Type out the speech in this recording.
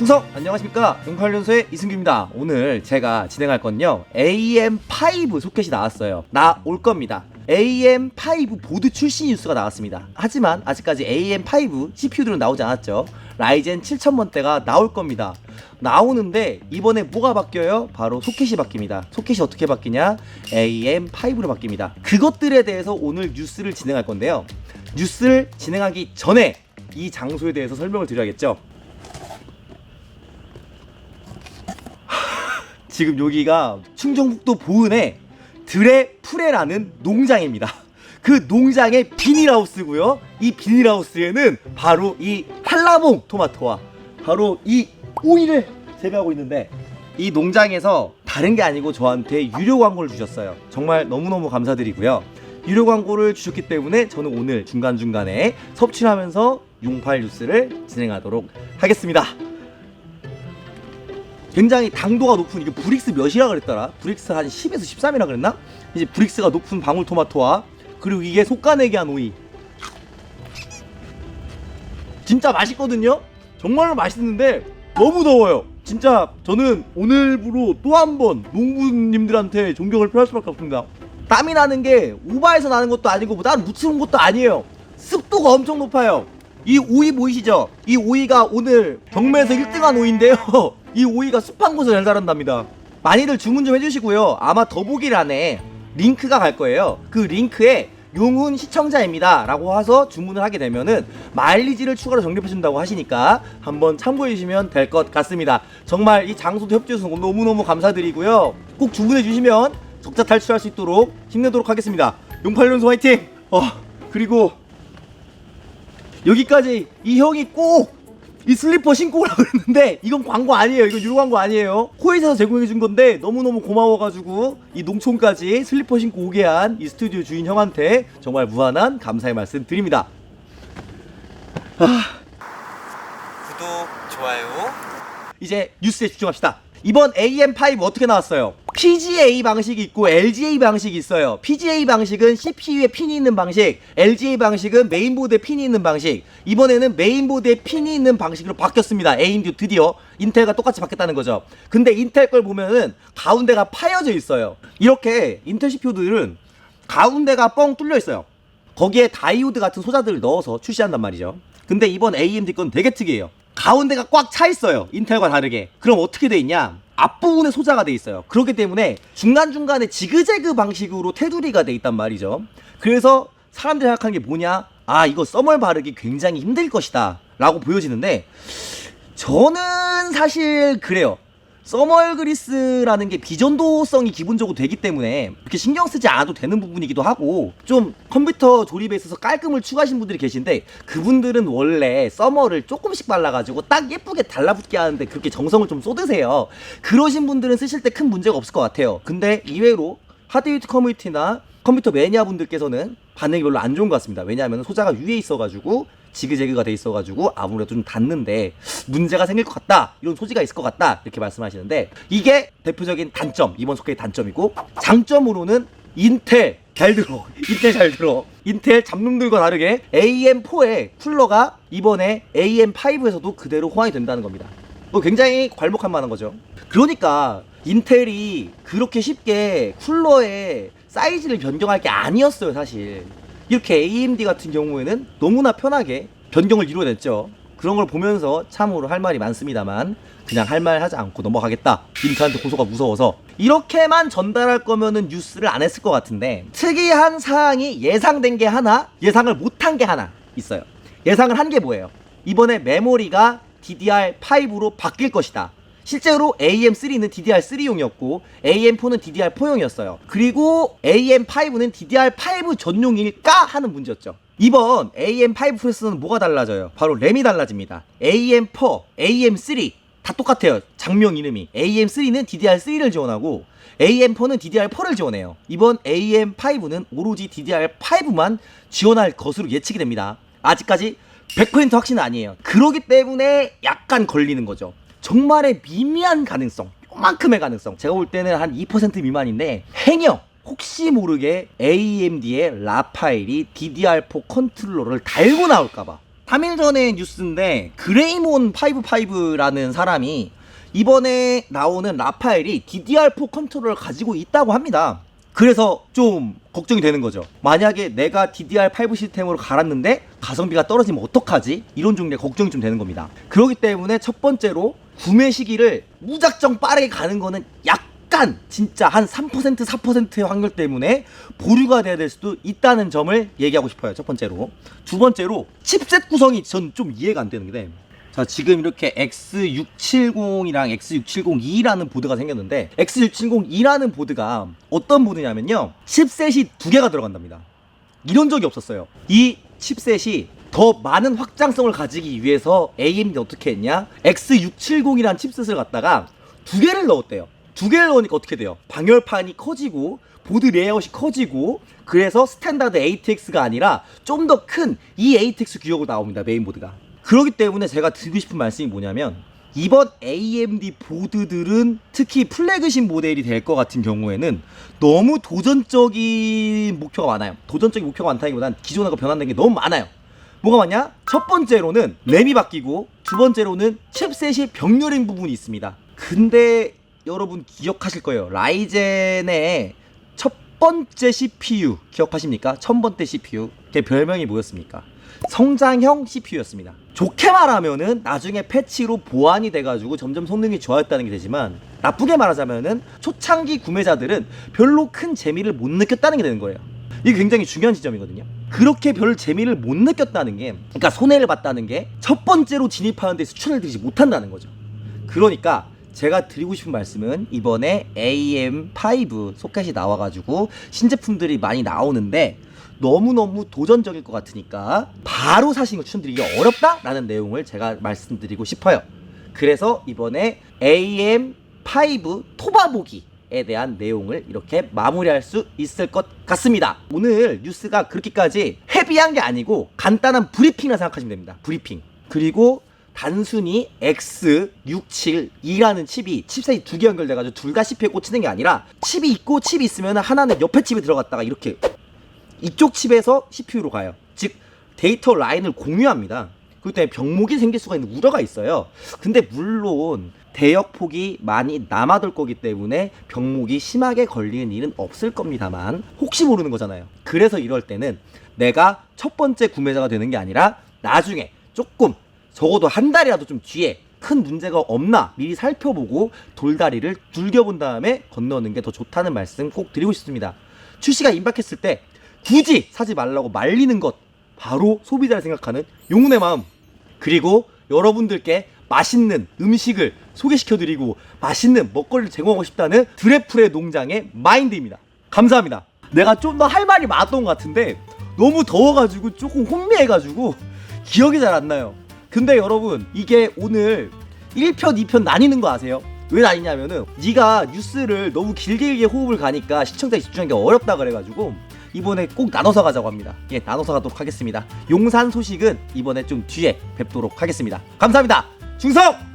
충성! 안녕하십니까, 08년소의 이승규입니다. 오늘 제가 진행할 건요, AM5 소켓이 나왔어요. 나올 겁니다. AM5 보드 출시 뉴스가 나왔습니다. 하지만 아직까지 AM5 CPU들은 나오지 않았죠. 라이젠 7000번대가 나올 겁니다. 나오는데 이번에 뭐가 바뀌어요? 바로 소켓이 바뀝니다. 소켓이 어떻게 바뀌냐? AM5로 바뀝니다. 그것들에 대해서 오늘 뉴스를 진행할 건데요, 뉴스를 진행하기 전에 이 장소에 대해서 설명을 드려야겠죠. 지금 여기가 충청북도 보은의 드레프레라는 농장입니다. 그 농장의 비닐하우스고요. 이 비닐하우스에는 바로 이 한라봉 토마토와 바로 이 오이를 재배하고 있는데, 이 농장에서 다른 게 아니고 저한테 유료 광고를 주셨어요. 정말 너무너무 감사드리고요. 유료 광고를 주셨기 때문에 저는 오늘 중간중간에 섭취하면서 용팔 뉴스를 진행하도록 하겠습니다. 굉장히 당도가 높은, 이게 브릭스 몇이라 그랬더라? 브릭스 한 10에서 13이라 그랬나? 이제 브릭스가 높은 방울토마토와 그리고 이게 속가내기 한 오이, 진짜 맛있거든요? 정말로 맛있는데 너무 더워요. 진짜 저는 오늘부로 또 한 번 농부님들한테 존경을 표할 수밖에 없습니다. 땀이 나는 게 오바해서 나는 것도 아니고 난 묻히는 것도 아니에요. 습도가 엄청 높아요. 이 오이 보이시죠? 이 오이가 오늘 경매에서 1등한 오이인데요. 이 오이가 습한 곳을 잘 자란답니다. 많이들 주문 좀 해주시고요. 아마 더보기란에 링크가 갈 거예요. 그 링크에 용훈 시청자입니다 라고 해서 주문을 하게 되면은 마일리지를 추가로 적립해준다고 하시니까 한번 참고해주시면 될 것 같습니다. 정말 이 장소도 협조해주셔서 너무너무 감사드리고요. 꼭 주문해주시면 적자 탈출할 수 있도록 힘내도록 하겠습니다. 용팔연소 화이팅! 그리고 여기까지 이 형이 꼭 이 슬리퍼 신고 오라고 그랬는데 이건 광고 아니에요. 이건 유료 광고 아니에요. 코에서 제공해준 건데 너무너무 고마워가지고 이 농촌까지 슬리퍼 신고 오게 한 이 스튜디오 주인 형한테 정말 무한한 감사의 말씀 드립니다. 구독, 좋아요. 이제 뉴스에 집중합시다. 이번 AM5 어떻게 나왔어요? PGA 방식이 있고 LGA 방식이 있어요. PGA 방식은 CPU에 핀이 있는 방식, LGA 방식은 메인보드에 핀이 있는 방식. 이번에는 메인보드에 핀이 있는 방식으로 바뀌었습니다. AMD 드디어 인텔과 똑같이 바뀌었다는 거죠. 근데 인텔 걸 보면은 가운데가 파여져 있어요. 이렇게 인텔 CPU들은 가운데가 뻥 뚫려 있어요. 거기에 다이오드 같은 소자들을 넣어서 출시한단 말이죠. 근데 이번 AMD 건 되게 특이해요. 가운데가 꽉 차 있어요. 인텔과 다르게. 그럼 어떻게 돼 있냐? 앞부분에 소자가 돼 있어요. 그렇기 때문에 중간중간에 지그재그 방식으로 테두리가 돼 있단 말이죠. 그래서 사람들이 생각하는 게 뭐냐? 아, 이거 써멀 바르기 굉장히 힘들 것이다 라고 보여지는데, 저는 사실 그래요. 써멀 그리스라는 게 비전도성이 기본적으로 되기 때문에 그렇게 신경 쓰지 않아도 되는 부분이기도 하고, 좀 컴퓨터 조립에 있어서 깔끔을 추구하신 분들이 계신데 그분들은 원래 써멀을 조금씩 발라가지고 딱 예쁘게 달라붙게 하는데 그렇게 정성을 좀 쏟으세요. 그러신 분들은 쓰실 때 큰 문제가 없을 것 같아요. 근데 이외로 하드웨어 커뮤니티나 컴퓨터 매니아 분들께서는 반응이 별로 안 좋은 것 같습니다. 왜냐하면 소자가 위에 있어가지고 지그재그가 돼 있어가지고 아무래도 좀 닿는데 문제가 생길 것 같다, 이런 소지가 있을 것 같다, 이렇게 말씀하시는데, 이게 대표적인 단점, 이번 소켓의 단점이고, 장점으로는 인텔 잘 들어. 인텔 잘 들어. 인텔 잡놈들과 다르게 AM4의 쿨러가 이번에 AM5에서도 그대로 호환이 된다는 겁니다. 굉장히 괄목할 만한 거죠. 그러니까 인텔이 그렇게 쉽게 쿨러의 사이즈를 변경할 게 아니었어요, 사실. 이렇게 AMD 같은 경우에는 너무나 편하게 변경을 이루어냈죠. 그런 걸 보면서 참으로 할 말이 많습니다만 그냥 할 말 하지 않고 넘어가겠다. 인터한테 고소가 무서워서. 이렇게만 전달할 거면은 뉴스를 안 했을 것 같은데, 특이한 사항이 예상된 게 하나, 예상을 못한 게 하나 있어요. 예상을 한 게 뭐예요? 이번에 메모리가 DDR5로 바뀔 것이다. 실제로 AM3는 DDR3용이었고 AM4는 DDR4용이었어요. 그리고 AM5는 DDR5 전용일까 하는 문제였죠. 이번 AM5 프로세서는 뭐가 달라져요? 바로 램이 달라집니다. AM4, AM3 다 똑같아요. 장명 이름이. AM3는 DDR3를 지원하고 AM4는 DDR4를 지원해요. 이번 AM5는 오로지 DDR5만 지원할 것으로 예측이 됩니다. 아직까지 100% 확신은 아니에요. 그러기 때문에 약간 걸리는 거죠. 정말의 미미한 가능성, 요만큼의 가능성, 제가 볼 때는 한 2% 미만인데, 행여 혹시 모르게 AMD의 라파엘이 DDR4 컨트롤러를 달고 나올까봐 3일 전에 뉴스인데 그레이몬 55라는 사람이 이번에 나오는 라파엘이 DDR4 컨트롤러를 가지고 있다고 합니다. 그래서 좀 걱정이 되는 거죠. 만약에 내가 DDR5 시스템으로 갈았는데 가성비가 떨어지면 어떡하지? 이런 종류의 걱정이 좀 되는 겁니다. 그렇기 때문에 첫 번째로 구매 시기를 무작정 빠르게 가는 거는 약간 진짜 한 3% 4%의 확률 때문에 보류가 돼야 될 수도 있다는 점을 얘기하고 싶어요. 첫 번째로. 두 번째로 칩셋 구성이 전 좀 이해가 안 되는 게, 자, 지금 이렇게 X670이랑 X670E라는 보드가 생겼는데, X670E라는 보드가 어떤 보드냐면요, 칩셋이 2개가 들어간답니다. 이런 적이 없었어요. 이 칩셋이 더 많은 확장성을 가지기 위해서 AMD 어떻게 했냐, X670이라는 칩셋을 갖다가 2개를 넣었대요. 2개를 넣으니까 어떻게 돼요? 방열판이 커지고 보드 레이아웃이 커지고, 그래서 스탠다드 ATX가 아니라 좀 더 큰 이 ATX 규격으로 나옵니다, 메인보드가. 그렇기 때문에 제가 드리고 싶은 말씀이 뭐냐면, 이번 AMD 보드들은 특히 플래그십 모델이 될 것 같은 경우에는 너무 도전적인 목표가 많아요. 도전적인 목표가 많다기보단 기존하고 변환된 게 너무 많아요. 뭐가 많냐? 첫 번째로는 램이 바뀌고, 두 번째로는 칩셋이 병렬인 부분이 있습니다. 근데 여러분 기억하실 거예요. 라이젠의 첫 번째 CPU 기억하십니까? 1000번대 CPU. 걔 별명이 뭐였습니까? 성장형 CPU였습니다. 좋게 말하면은 나중에 패치로 보완이 돼가지고 점점 성능이 좋아졌다는 게 되지만, 나쁘게 말하자면은 초창기 구매자들은 별로 큰 재미를 못 느꼈다는 게 되는 거예요. 이게 굉장히 중요한 지점이거든요. 그렇게 별 재미를 못 느꼈다는 게, 그러니까 손해를 봤다는 게 첫 번째로 진입하는 데 수준을 들이지 못한다는 거죠. 그러니까 제가 드리고 싶은 말씀은, 이번에 AM5 소켓이 나와가지고 신제품들이 많이 나오는데 너무너무 도전적일 것 같으니까 바로 사시는 걸 추천드리기 어렵다라는 내용을 제가 말씀드리고 싶어요. 그래서 이번에 AM5 토바보기에 대한 내용을 이렇게 마무리할 수 있을 것 같습니다. 오늘 뉴스가 그렇게까지 헤비한 게 아니고 간단한 브리핑이라 생각하시면 됩니다. 브리핑. 그리고 단순히 X672라는 칩셋이 2개 연결돼가지고 둘 다 CPU에 꽂히는 게 아니라, 칩이 있고 칩이 있으면 하나는 옆에 칩에 들어갔다가 이렇게 이쪽 칩에서 CPU로 가요. 즉 데이터 라인을 공유합니다. 그렇기 때문에 병목이 생길 수가 있는 우려가 있어요. 근데 물론 대역폭이 많이 남아돌 거기 때문에 병목이 심하게 걸리는 일은 없을 겁니다만, 혹시 모르는 거잖아요. 그래서 이럴 때는 내가 첫 번째 구매자가 되는 게 아니라 나중에 조금, 적어도 한 달이라도 좀 뒤에 큰 문제가 없나 미리 살펴보고 돌다리를 둘겨본 다음에 건너는 게 더 좋다는 말씀 꼭 드리고 싶습니다. 출시가 임박했을 때 굳이 사지 말라고 말리는 것, 바로 소비자를 생각하는 용훈의 마음. 그리고 여러분들께 맛있는 음식을 소개시켜드리고 맛있는 먹거리를 제공하고 싶다는 드래프의 농장의 마인드입니다. 감사합니다. 내가 좀 더 할 말이 많았던 것 같은데 너무 더워가지고 조금 혼미해가지고 기억이 잘 안 나요. 근데 여러분, 이게 오늘 1편 2편 나뉘는 거 아세요? 왜 나뉘냐면은, 네가 뉴스를 너무 길게 호흡을 가니까 시청자에 집중하기 어렵다 그래가지고 이번에 꼭 나눠서 가자고 합니다. 예, 나눠서 가도록 하겠습니다. 용산 소식은 이번에 좀 뒤에 뵙도록 하겠습니다. 감사합니다. 충성!